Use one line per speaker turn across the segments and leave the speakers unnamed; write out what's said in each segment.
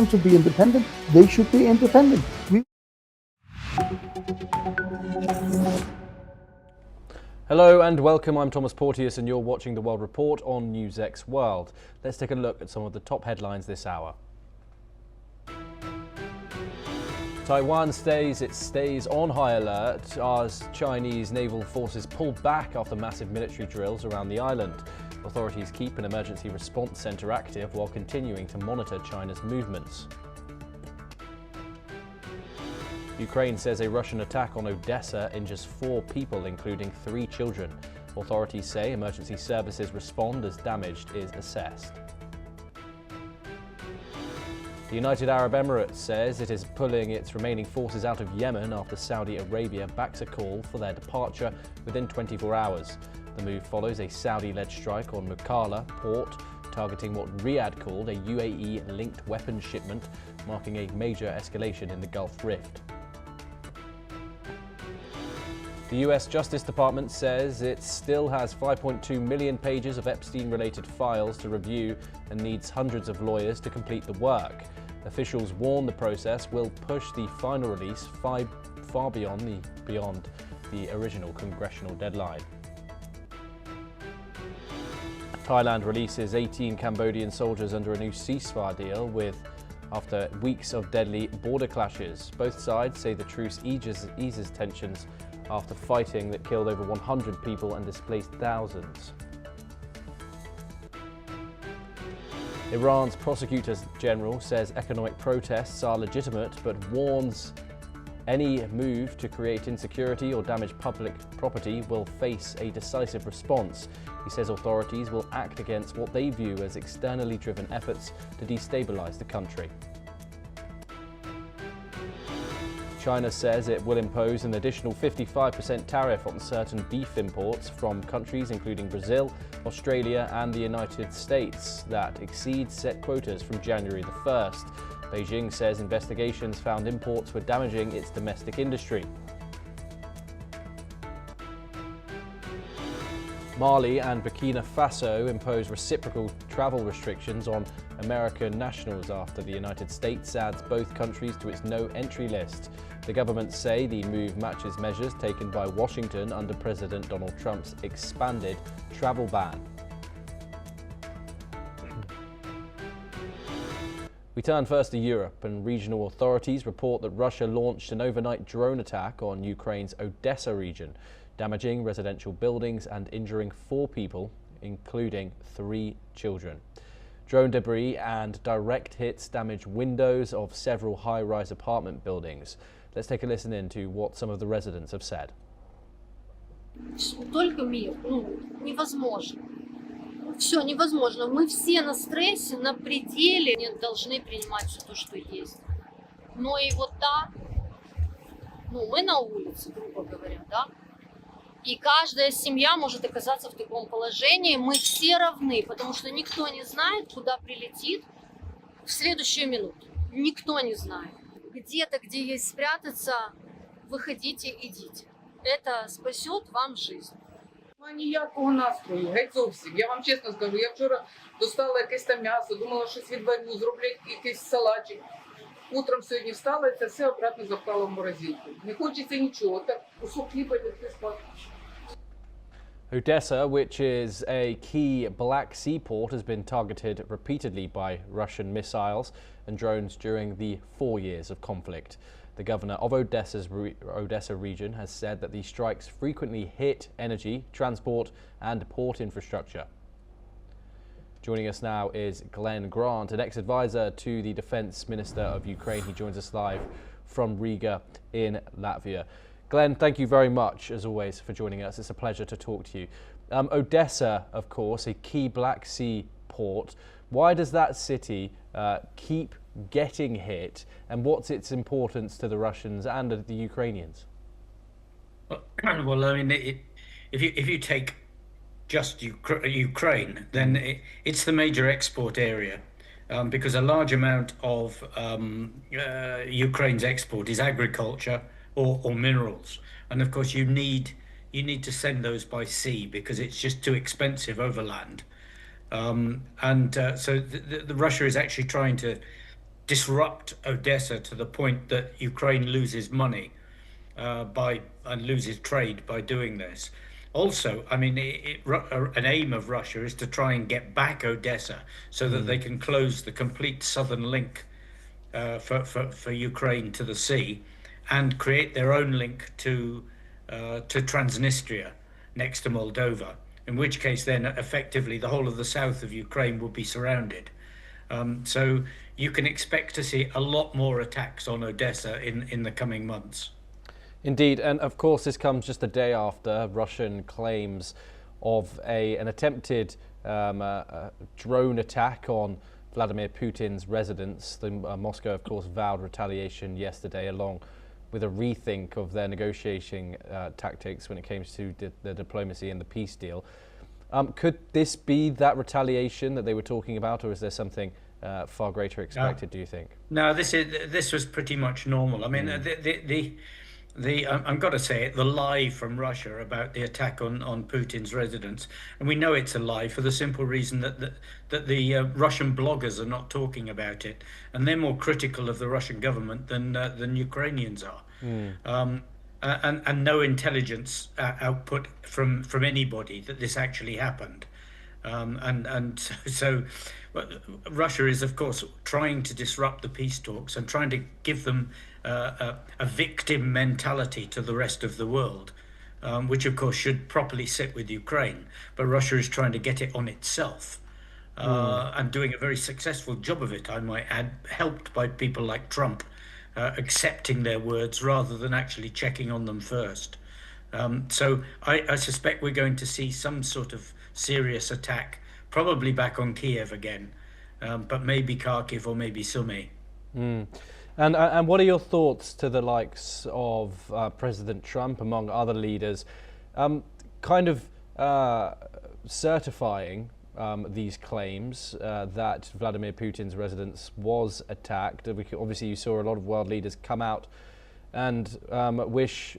to be independent, they should be independent.
Hello and welcome, I'm Thomas Porteous and you're watching The World Report on NewsX World. Let's take a look at some of the top headlines this hour. Taiwan stays on high alert as Chinese naval forces pull back after massive military drills around the island. Authorities keep an emergency response centre active while continuing to monitor China's movements. Ukraine says a Russian attack on Odessa injures 4 people, including 3 children. Authorities say emergency services respond as damage is assessed. The United Arab Emirates says it is pulling its remaining forces out of Yemen after Saudi Arabia backs a call for their departure within 24 hours. The move follows a Saudi-led strike on Mukalla port, targeting what Riyadh called a UAE-linked weapons shipment, marking a major escalation in the Gulf Rift. The US Justice Department says it still has 5.2 million pages of Epstein-related files to review and needs hundreds of lawyers to complete the work. Officials warn the process will push the final release far beyond the original congressional deadline. Thailand releases 18 Cambodian soldiers under a new ceasefire deal after weeks of deadly border clashes. Both sides say the truce eases tensions after fighting that killed over 100 people and displaced thousands. Iran's prosecutor general says economic protests are legitimate but warns any move to create insecurity or damage public property will face a decisive response. He says authorities will act against what they view as externally driven efforts to destabilize the country. China says it will impose an additional 55% tariff on certain beef imports from countries including Brazil, Australia and the United States that exceeds set quotas from January the 1st. Beijing says investigations found imports were damaging its domestic industry. Mali and Burkina Faso impose reciprocal travel restrictions on American nationals after the United States adds both countries to its no-entry list. The governments say the move matches measures taken by Washington under President Donald Trump's expanded travel ban. We turn first to Europe, and regional authorities report that Russia launched an overnight drone attack on Ukraine's Odessa region, damaging residential buildings and injuring 4 people, including 3 children. Drone debris and direct hits damaged windows of several high-rise apartment buildings. Let's take a listen in to what some of the residents have said.
Только мир, невозможно. Все невозможно. Мы все на стрессе, на пределе, не должны принимать все то, что есть. Но и вот так, мы на улице, грубо говоря, да? И каждая семья может оказаться в таком положении. Мы все равны, потому что никто не знает, куда прилетит в следующую минуту. Никто не знает. Где-то, где есть спрятаться, выходите, идите. Это спасет вам жизнь.
Ніякого настрою, геть зовсім. Я вам чесно скажу, я вчора достала якесь там м'ясо, думала, щось відварю, зроблять якийсь салатик. Утром сьогодні встала і це все обратно запхала в морозилку. Не хочеться нічого, так кусок хліба і лягти спати.
Odessa, which is a key Black Sea port, has been targeted repeatedly by Russian missiles and drones during the 4 years of conflict. The governor of Odessa region has said that these strikes frequently hit energy, transport and port infrastructure. Joining us now is Glenn Grant, an ex-advisor to the Defence Minister of Ukraine. He joins us live from Riga in Latvia. Glenn, thank you very much, as always, for joining us. It's a pleasure to talk to you. Odessa, of course, a key Black Sea port. Why does that city keep getting hit, and what's its importance to the Russians and the Ukrainians?
Well, I mean, if you take just Ukraine, then it's the major export area, because a large amount of Ukraine's export is agriculture or minerals, and of course you need to send those by sea because it's just too expensive overland. So Russia is actually trying to disrupt Odessa to the point that Ukraine loses money and loses trade by doing this. Also, I mean, an aim of Russia is to try and get back Odessa so that they can close the complete southern link for Ukraine to the sea, and create their own link to Transnistria next to Moldova. In which case, then effectively the whole of the south of Ukraine will be surrounded. So you can expect to see a lot more attacks on Odessa in the coming months.
Indeed, and of course this comes just a day after Russian claims of an attempted drone attack on Vladimir Putin's residence. Moscow, of course, vowed retaliation yesterday, along with a rethink of their negotiating tactics when it comes to the diplomacy and the peace deal. Could this be that retaliation that they were talking about, or is there something far greater expected, do you think?
No, this was pretty much normal. I mean, I've got to say it, the lie from Russia about the attack on Putin's residence, and we know it's a lie for the simple reason that the Russian bloggers are not talking about it, and they're more critical of the Russian government than Ukrainians are. And no intelligence output from anybody that this actually happened. So Russia is, of course, trying to disrupt the peace talks and trying to give them a victim mentality to the rest of the world, which, of course, should properly sit with Ukraine. But Russia is trying to get it on itself and doing a very successful job of it, I might add, helped by people like Trump accepting their words rather than actually checking on them first. So I suspect we're going to see some sort of serious attack, probably back on Kiev again, but maybe Kharkiv or maybe Sumy.
And what are your thoughts to the likes of President Trump, among other leaders, kind of certifying these claims that Vladimir Putin's residence was attacked? Obviously, you saw a lot of world leaders come out and wish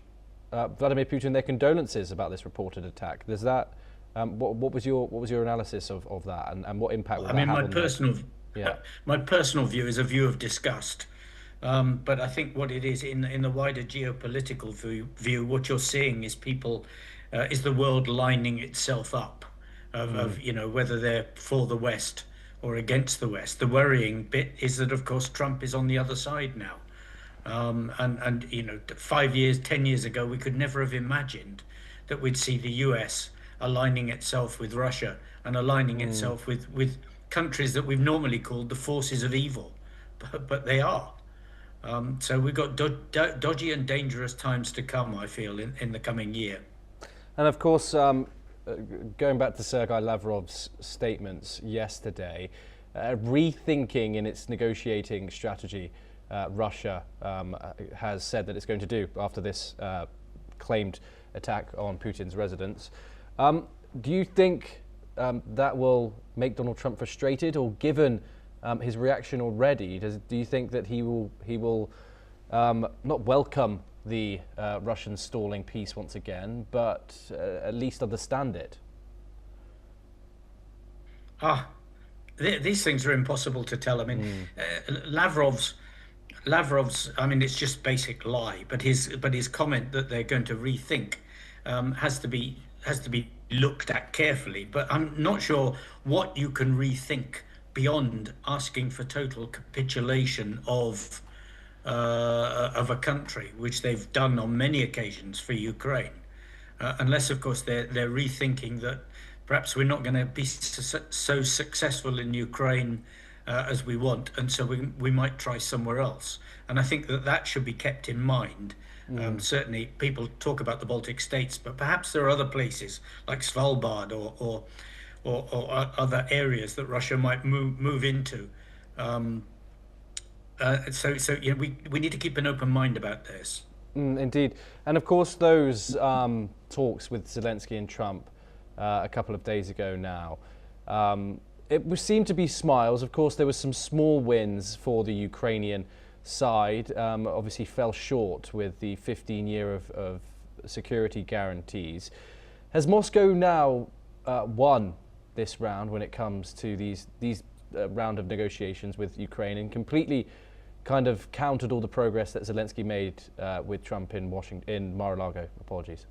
Vladimir Putin their condolences about this reported attack. Does that what was your analysis of that, and what impact would that have?
I mean, my personal view is a view of disgust. But I think what it is in the wider geopolitical view, what you're seeing is is the world lining itself up of whether they're for the West or against the West. The worrying bit is that, of course, Trump is on the other side now. And 5 years, 10 years ago, we could never have imagined that we'd see the US aligning itself with Russia and aligning itself with countries that we've normally called the forces of evil, but they are. So we've got dodgy and dangerous times to come, I feel, in the coming year.
And of course, going back to Sergei Lavrov's statements yesterday, rethinking in its negotiating strategy, Russia has said that it's going to do after this claimed attack on Putin's residence. Do you think that will make Donald Trump frustrated, or given his reaction already, do you think that he will not welcome the Russian stalling peace once again, but at least understand it?
These things are impossible to tell. I mean, Lavrov's. I mean, it's just basic lie. But his comment that they're going to rethink has to be looked at carefully. But I'm not sure what you can rethink beyond asking for total capitulation of a country, which they've done on many occasions for Ukraine, unless, of course, they're rethinking that perhaps we're not going to be so successful in Ukraine as we want, and so we might try somewhere else. And I think that should be kept in mind. Certainly, people talk about the Baltic states, but perhaps there are other places like Svalbard or other areas that Russia might move into. So we need to keep an open mind about this.
Indeed. And of course, those talks with Zelensky and Trump a couple of days ago now, it seemed to be smiles. Of course, there were some small wins for the Ukrainian side, obviously fell short with the 15-year of security guarantees. Has Moscow now won this round when it comes to these round of negotiations with Ukraine and completely kind of countered all the progress that Zelensky made with Trump in Mar-a-Lago. Apologies.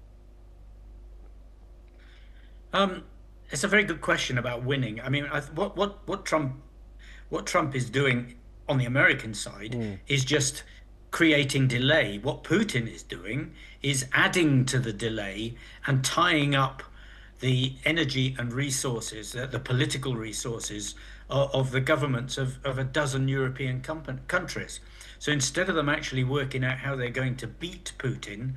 It's a very good question about winning. I mean, what Trump is doing on the American side is just creating delay. What Putin is doing is adding to the delay and tying up the energy and resources, the political resources of the governments of a dozen European countries. So instead of them actually working out how they're going to beat Putin,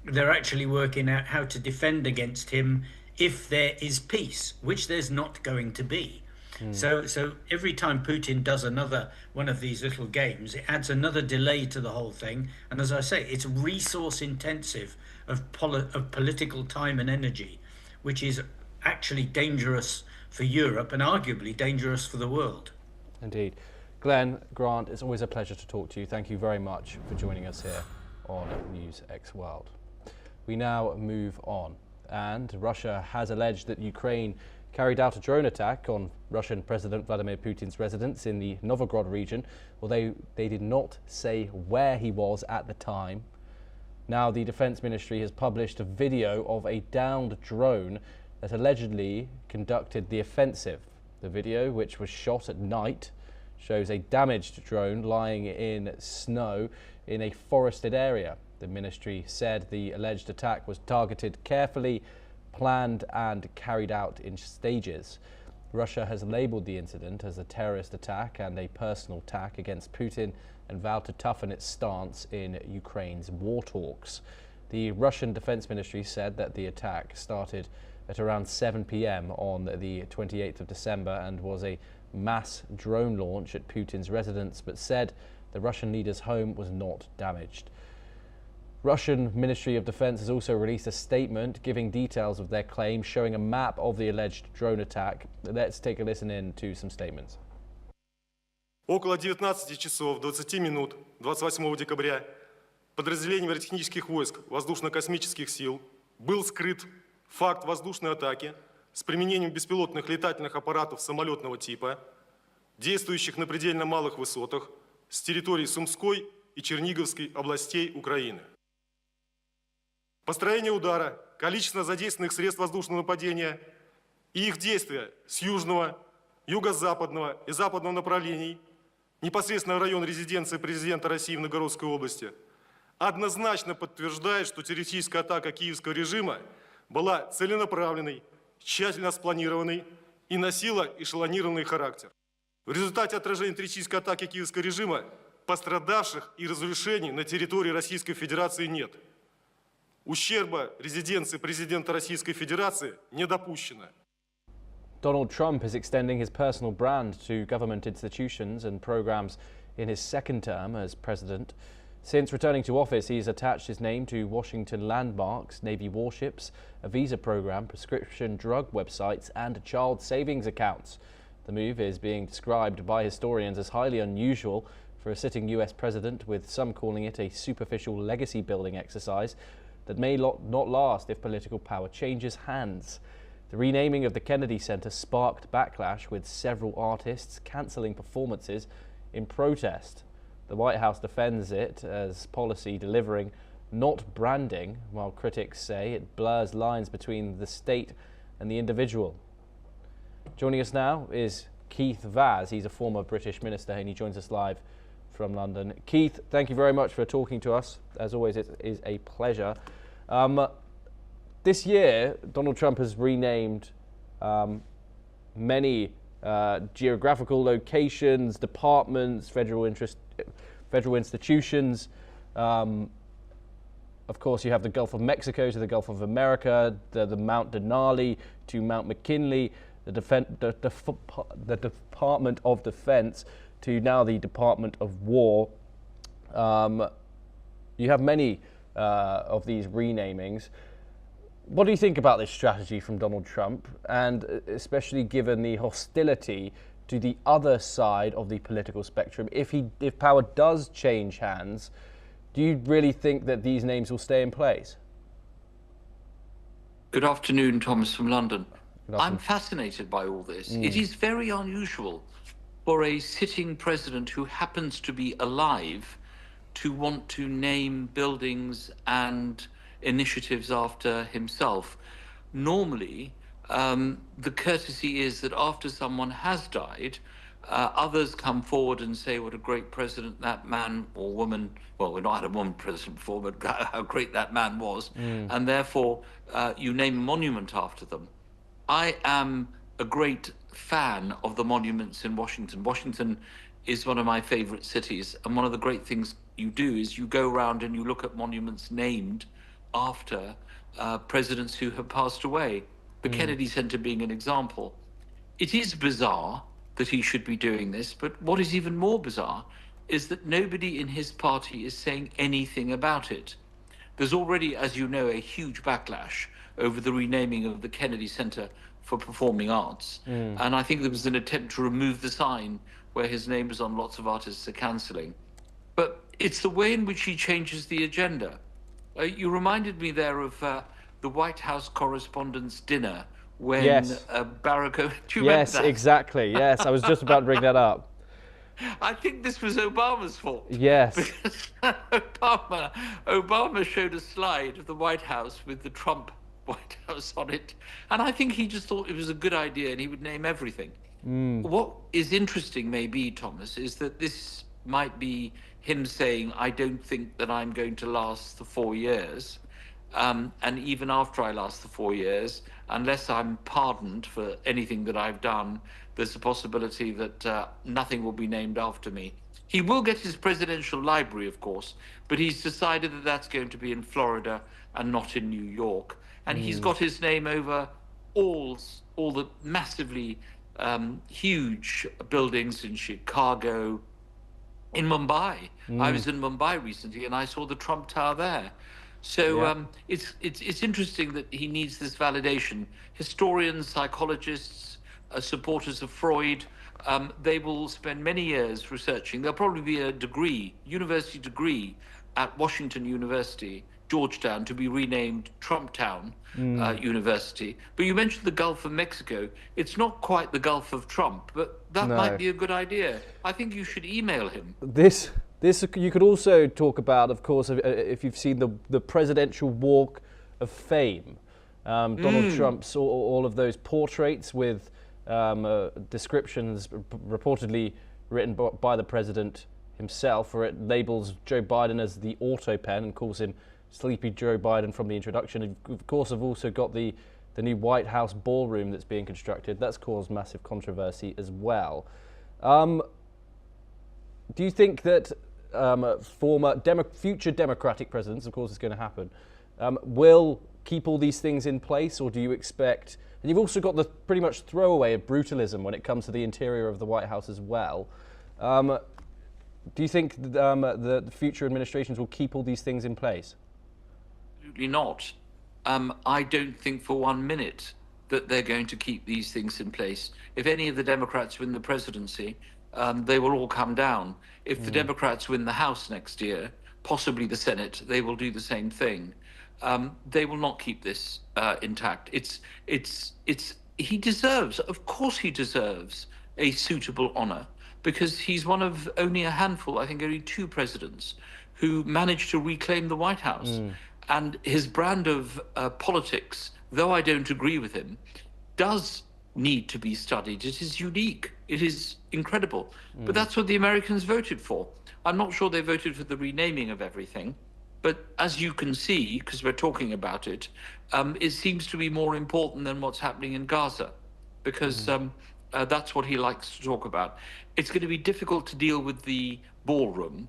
they're actually working out how to defend against him if there is peace, which there's not going to be. So every time Putin does another one of these little games, it adds another delay to the whole thing. And as I say, it's resource intensive of political time and energy, which is actually dangerous for Europe and arguably dangerous for the world.
Indeed. Glenn, Grant, it's always a pleasure to talk to you. Thank you very much for joining us here on NewsX World. We now move on, and Russia has alleged that Ukraine carried out a drone attack on Russian President Vladimir Putin's residence in the Novgorod region, although they did not say where he was at the time. Now the Defense Ministry has published a video of a downed drone that allegedly conducted the offensive. The video, which was shot at night, shows a damaged drone lying in snow in a forested area. The ministry said the alleged attack was targeted carefully, planned and carried out in stages. Russia has labelled the incident as a terrorist attack and a personal attack against Putin and vowed to toughen its stance in Ukraine's war talks. The Russian Defense Ministry said that the attack started at around 7 p.m. on the 28th of December and was a mass drone launch at Putin's residence, but said the Russian leader's home was not damaged. Russian Ministry of Defense has also released a statement giving details of their claim, showing a map of the alleged drone attack. Let's take a listen in to some statements.
Около 19 часов 20 минут 28 декабря подразделением аэротехнических войск воздушно-космических сил был скрыт факт воздушной атаки с применением беспилотных летательных аппаратов самолетного типа, действующих на предельно малых высотах с территории Сумской и Черниговской областей Украины. Построение удара, количество задействованных средств воздушного нападения и их действия с южного, юго-западного и западного направлений непосредственно в район резиденции президента России в Новгородской области однозначно подтверждает, что террористическая атака киевского режима была целенаправленной, тщательно спланированной и носила эшелонированный характер. В результате отражения террористической атаки киевского режима пострадавших и разрушений на территории Российской Федерации нет. Ущерба резиденции президента Российской Федерации не допущено.
Donald Trump is extending his personal brand to government institutions and programs in his second term as president. Since returning to office, he has attached his name to Washington landmarks, Navy warships, a visa program, prescription drug websites, and child savings accounts. The move is being described by historians as highly unusual for a sitting US president, with some calling it a superficial legacy building exercise that may not last if political power changes hands. The renaming of the Kennedy Center sparked backlash, with several artists cancelling performances in protest. The White House defends it as policy delivering, not branding, while critics say it blurs lines between the state and the individual. Joining us now is Keith Vaz. He's a former British minister and he joins us live from London. Keith, thank you very much for talking to us. As always, it is a pleasure. This year, Donald Trump has renamed many geographical locations, departments, federal institutions. Of course, you have the Gulf of Mexico to the Gulf of America, the Mount Denali to Mount McKinley, the Department of Defense to now the Department of War. You have many of these renamings. What do you think about this strategy from Donald Trump, and especially given the hostility to the other side of the political spectrum? If power does change hands, do you really think that these names will stay in place?
Good afternoon, Thomas from London. I'm fascinated by all this. It is very unusual for a sitting president who happens to be alive to want to name buildings and initiatives after himself. Normally, the courtesy is that after someone has died, others come forward and say what a great president that man or woman, well, we've not had a woman president before, but how great that man was. And therefore, you name a monument after them. I am a great fan of the monuments in Washington. Washington is one of my favorite cities. And one of the great things you do is you go around and you look at monuments named after presidents who have passed away. The Kennedy Center being an example. It is bizarre that he should be doing this, but what is even more bizarre is that nobody in his party is saying anything about it. There's already, as you know, a huge backlash over the renaming of the Kennedy Center for Performing Arts. And I think there was an attempt to remove the sign where his name is on. Lots of artists are cancelling. But it's the way in which he changes the agenda. You reminded me there of the White House Correspondents' Dinner when
Yes.
Barack Obama... Do you remember
Yes,
that?
exactly. Yes, I was just about to bring that up.
I think this was Obama's fault.
Yes.
Because Obama showed a slide of the White House with the Trump White House on it. And I think he just thought it was a good idea and he would name everything. What is interesting, maybe, Thomas, is that this might be him saying, I don't think that I'm going to last the 4 years. And even after I last the 4 years, unless I'm pardoned for anything that I've done, there's a possibility that nothing will be named after me. He will get his presidential library, of course, but he's decided that that's going to be in Florida and not in New York. And he's got his name over all the massively huge buildings in Chicago, in Mumbai. I was in Mumbai recently and I saw the Trump Tower there. So it's interesting that he needs this validation. Historians, psychologists, supporters of Freud, they will spend many years researching. There'll probably be a degree, university degree at Washington University, Georgetown, to be renamed Trumptown University. But you mentioned the Gulf of Mexico. It's not quite the Gulf of Trump, but that might be a good idea. I think you should email him.
This you could also talk about, of course, if you've seen the presidential walk of fame. Donald Trump's all of those portraits with descriptions reportedly written by the president himself, where it labels Joe Biden as the auto pen and calls him Sleepy Joe Biden from the introduction. And of course, I've also got the new White House ballroom that's being constructed. That's caused massive controversy as well. Do you think that future Democratic presidents, of course it's going to happen, will keep all these things in place, or do you expect... And you've also got the pretty much throwaway of brutalism when it comes to the interior of the White House as well. Do you think the future administrations will keep all these things in place?
Absolutely not. I don't think for 1 minute that they're going to keep these things in place. If any of the Democrats win the presidency, they will all come down. If the Democrats win the House next year, possibly the Senate, they will do the same thing. They will not keep this intact. He deserves, of course he deserves a suitable honor, because he's one of only a handful, I think only 2 presidents who managed to reclaim the White House. And his brand of politics, though I don't agree with him, does need to be studied. It is unique. It is incredible. But that's what the Americans voted for. I'm not sure they voted for the renaming of everything, but as you can see, because we're talking about it, it seems to be more important than what's happening in Gaza, because that's what he likes to talk about. It's going to be difficult to deal with the ballroom.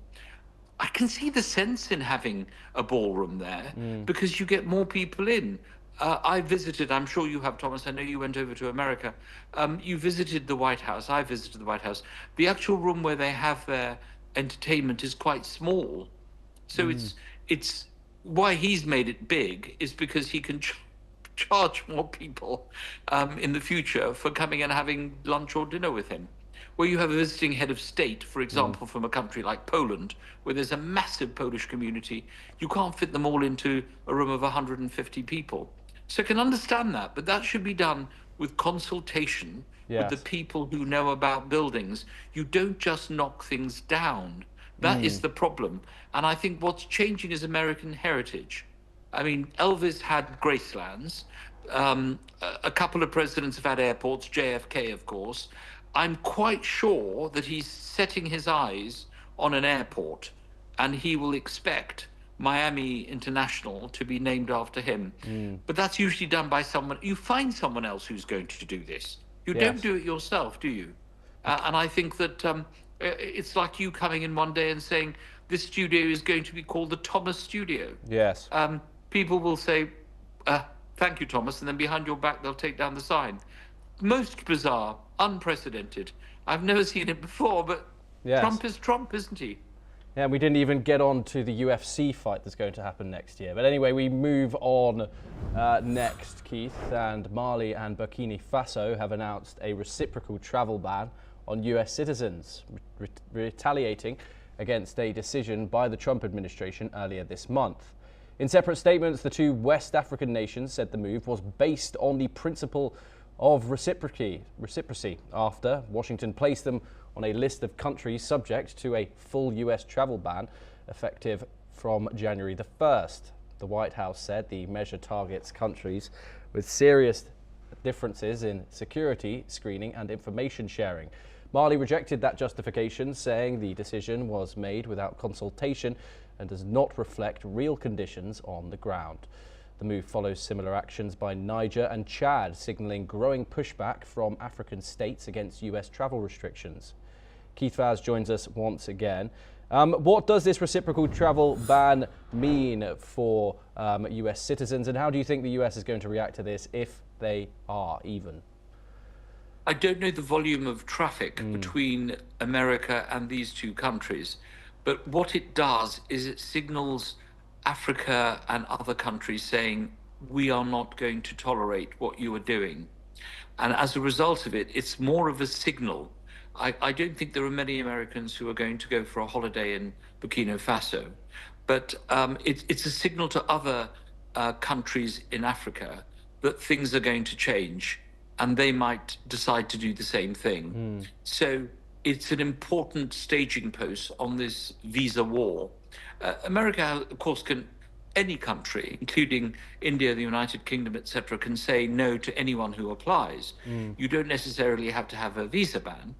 I can see the sense in having a ballroom there because you get more people in. I visited, I'm sure you have, Thomas, I know you went over to America. You visited the White House, I visited the White House. The actual room where they have their entertainment is quite small. So it's why he's made it big is because he can charge more people in the future for coming and having lunch or dinner with him. Where you have a visiting head of state, for example, from a country like Poland, where there's a massive Polish community, you can't fit them all into a room of 150 people. So I can understand that, but that should be done with consultation with the
Yes.
people who know about buildings. You don't just knock things down. That is the problem. And I think what's changing is American heritage. I mean, Elvis had Gracelands. A couple of presidents have had airports, JFK, of course. I'm quite sure that he's setting his eyes on an airport, and he will expect Miami International to be named after him. But that's usually done by someone. You find someone else who's going to do this. You don't
Yes.
do it yourself, do you? And I think that it's like you coming in one day and saying, this studio is going to be called the Thomas Studio.
Yes.
People will say, thank you, Thomas, and then behind your back, they'll take down the sign. Most bizarre, unprecedented. I've never seen it before, but
Yes.
Trump is Trump, isn't he?
Yeah, we didn't even get on to the UFC fight that's going to happen next year. But anyway, we move on next, Keith. And Mali and Burkina Faso have announced a reciprocal travel ban on US citizens, retaliating against a decision by the Trump administration earlier this month. In separate statements, the two West African nations said the move was based on the principle of reciprocity after Washington placed them on a list of countries subject to a full US travel ban effective from January the 1st. The White House said the measure targets countries with serious differences in security, screening and information sharing. Mali rejected that justification, saying the decision was made without consultation and does not reflect real conditions on the ground. The move follows similar actions by Niger and Chad, signalling growing pushback from African states against US travel restrictions. Keith Vaz joins us once again. What does this reciprocal travel ban mean for US citizens, and how do you think the US is going to react to this, if they are even?
I don't know the volume of traffic between America and these two countries, but what it does is it signals Africa and other countries saying, we are not going to tolerate what you are doing. And as a result of it, it's more of a signal. I don't think there are many Americans who are going to go for a holiday in Burkina Faso, but it's a signal to other countries in Africa that things are going to change and they might decide to do the same thing. So it's an important staging post on this visa war. America, of course, any country, including India, the United Kingdom, etc., can say no to anyone who applies. You don't necessarily have to have a visa ban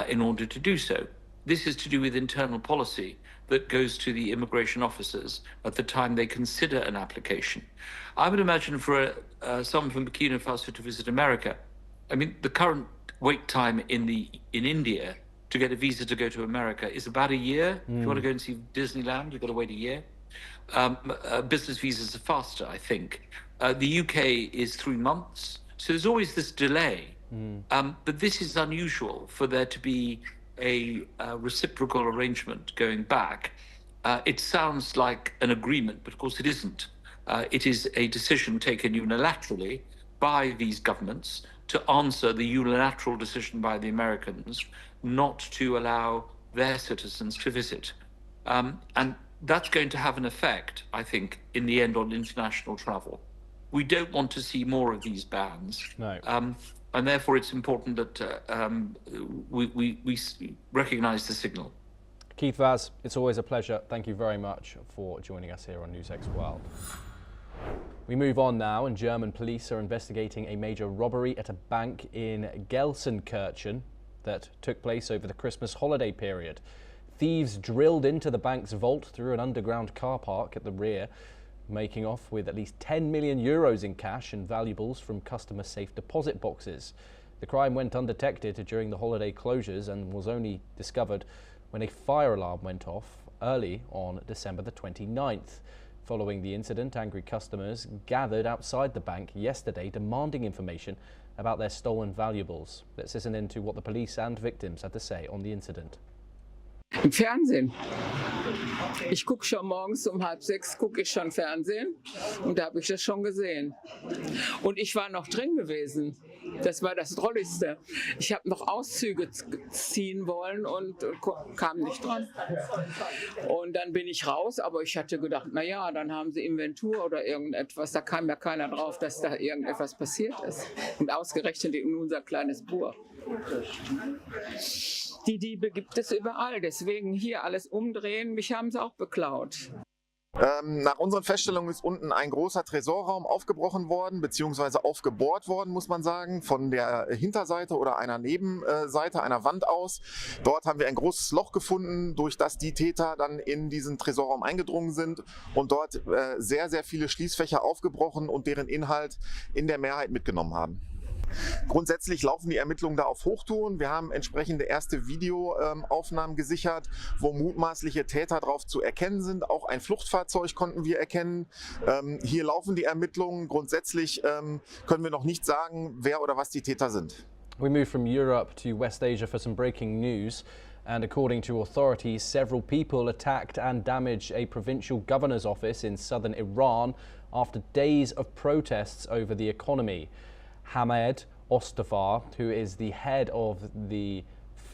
in order to do so. This is to do with internal policy that goes to the immigration officers at the time they consider an application. I would imagine for someone from Burkina Faso to visit America, I mean, the current wait time in India to get a visa to go to America is about a year. If you want to go and see Disneyland, you've got to wait a year. Business visas are faster, I think. The UK is 3 months. So there's always this delay. But this is unusual for there to be a reciprocal arrangement going back. It sounds like an agreement, but of course it isn't. It is a decision taken unilaterally by these governments to answer the unilateral decision by the Americans not to allow their citizens to visit. And that's going to have an effect, I think, in the end on international travel. We don't want to see more of these bans.
No.
And therefore it's important that we recognize the signal.
Keith Vaz, it's always a pleasure. Thank you very much for joining us here on NewsX World. We move on now, and German police are investigating a major robbery at a bank in Gelsenkirchen that took place over the Christmas holiday period. Thieves drilled into the bank's vault through an underground car park at the rear, making off with at least 10 million euros in cash and valuables from customer-safe deposit boxes. The crime went undetected during the holiday closures and was only discovered when a fire alarm went off early on December the 29th. Following the incident, angry customers gathered outside the bank yesterday demanding information about their stolen valuables. Let's listen in to what the police and victims had to say on the incident.
Im Fernsehen. Ich gucke schon morgens um 5:30 gucke ich schon Fernsehen und da habe ich das schon gesehen. Und ich war noch drin gewesen. Das war das Drolligste. Ich habe noch Auszüge ziehen wollen und kam nicht dran. Und Und dann bin ich raus, aber ich hatte gedacht, naja, dann haben sie Inventur oder irgendetwas. Da kam ja keiner drauf, dass da irgendetwas passiert ist. Und ausgerechnet in unser kleines Burg. Die Diebe gibt es überall, deswegen hier alles umdrehen. Mich haben sie auch beklaut.
Nach unseren Feststellungen ist unten ein großer Tresorraum aufgebrochen worden, beziehungsweise aufgebohrt worden, muss man sagen, von der Hinterseite oder einer Nebenseite, einer Wand aus. Dort haben wir ein großes Loch gefunden, durch das die Täter dann in diesen Tresorraum eingedrungen sind und dort sehr, sehr viele Schließfächer aufgebrochen und deren Inhalt in der Mehrheit mitgenommen haben. Grundsätzlich laufen die Ermittlungen da auf Hochtouren. Wir haben entsprechende erste Videoaufnahmen gesichert, wo mutmaßliche Täter drauf zu erkennen sind. Auch ein Fluchtfahrzeug konnten wir erkennen. Hier laufen die Ermittlungen. Grundsätzlich können wir noch nicht sagen, wer oder was die Täter sind.
We move from Europe to West Asia for some breaking news. And according to authorities, several people attacked and damaged a provincial governor's office in southern Iran after days of protests over the economy. Hamed Ostafar, who is the head of the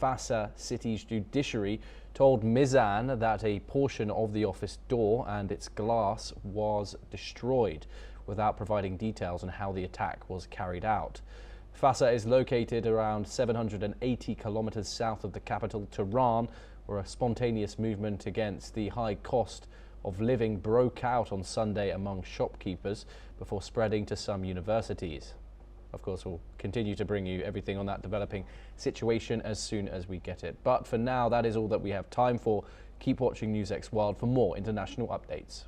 Fasa city's judiciary, told Mizan that a portion of the office door and its glass was destroyed, without providing details on how the attack was carried out. Fasa is located around 780 kilometers south of the capital, Tehran, where a spontaneous movement against the high cost of living broke out on Sunday among shopkeepers before spreading to some universities. Of course, we'll continue to bring you everything on that developing situation as soon as we get it. But for now, that is all that we have time for. Keep watching NewsX World for more international updates.